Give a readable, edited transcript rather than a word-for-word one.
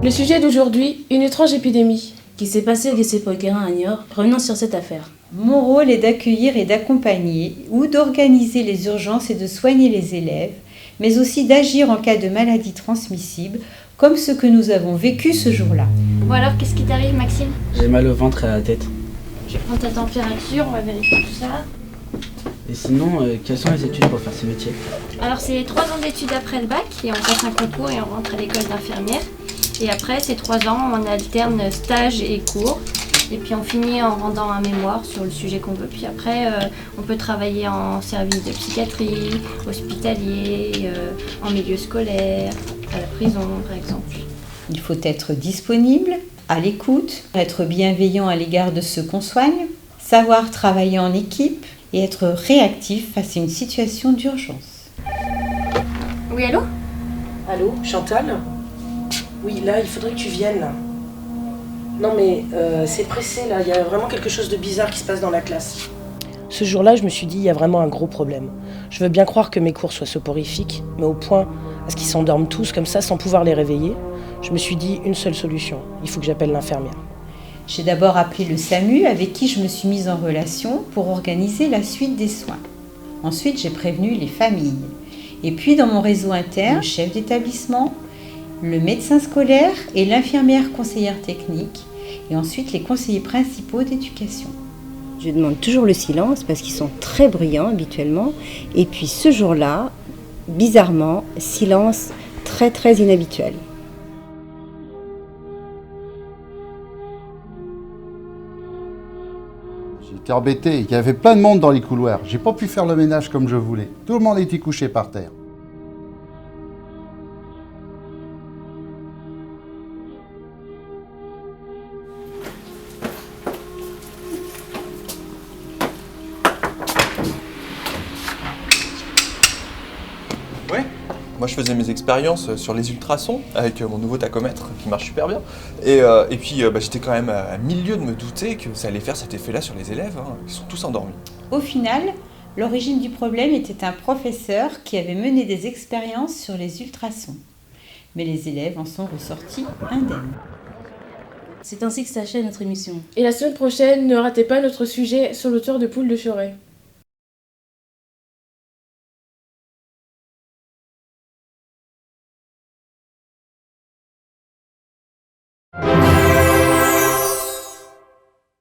Le sujet d'aujourd'hui, une étrange épidémie qui s'est passée au lycée Paul Guérin à Niort. Revenons sur cette affaire. Mon rôle est d'accueillir et d'accompagner ou d'organiser les urgences et de soigner les élèves, mais aussi d'agir en cas de maladie transmissible, comme ce que nous avons vécu ce jour-là. Bon alors, qu'est-ce qui t'arrive, Maxime? J'ai mal au ventre et à la tête. Je vais prendre ta température, on va vérifier tout ça. Et sinon, quelles sont les études pour faire ce métier? Alors c'est 3 ans d'études après le bac, et on passe un concours et on rentre à l'école d'infirmière. Et après, c'est 3 ans, on alterne stage et cours. Et puis on finit en rendant un mémoire sur le sujet qu'on veut. Puis après, on peut travailler en service de psychiatrie, hospitalier, en milieu scolaire, à la prison par exemple. Il faut être disponible, à l'écoute, être bienveillant à l'égard de ceux qu'on soigne, savoir travailler en équipe et être réactif face à une situation d'urgence. Oui, allô? Allô, Chantal? Oui, là, il faudrait que tu viennes, là. Non, mais c'est pressé, là. Il y a vraiment quelque chose de bizarre qui se passe dans la classe. Ce jour-là, je me suis dit, il y a vraiment un gros problème. Je veux bien croire que mes cours soient soporifiques, mais au point à ce qu'ils s'endorment tous comme ça, sans pouvoir les réveiller, je me suis dit, une seule solution. Il faut que j'appelle l'infirmière. J'ai d'abord appelé le SAMU avec qui je me suis mise en relation pour organiser la suite des soins. Ensuite, j'ai prévenu les familles. Et puis, dans mon réseau interne, le chef d'établissement, le médecin scolaire et l'infirmière conseillère technique, et ensuite les conseillers principaux d'éducation. Je demande toujours le silence parce qu'ils sont très bruyants habituellement. Et puis ce jour-là, bizarrement, silence très très inhabituel. J'ai été embêté, il y avait plein de monde dans les couloirs. J'ai pas pu faire le ménage comme je voulais. Tout le monde était couché par terre. Ouais, moi je faisais mes expériences sur les ultrasons avec mon nouveau tachomètre qui marche super bien. Et puis j'étais quand même à 1000 lieues de me douter que ça allait faire cet effet-là sur les élèves, hein. Ils sont tous endormis. Au final, l'origine du problème était un professeur qui avait mené des expériences sur les ultrasons. Mais les élèves en sont ressortis indemnes. C'est ainsi que s'achève notre émission. Et la semaine prochaine, ne ratez pas notre sujet sur l'auteur de Poule de Choré.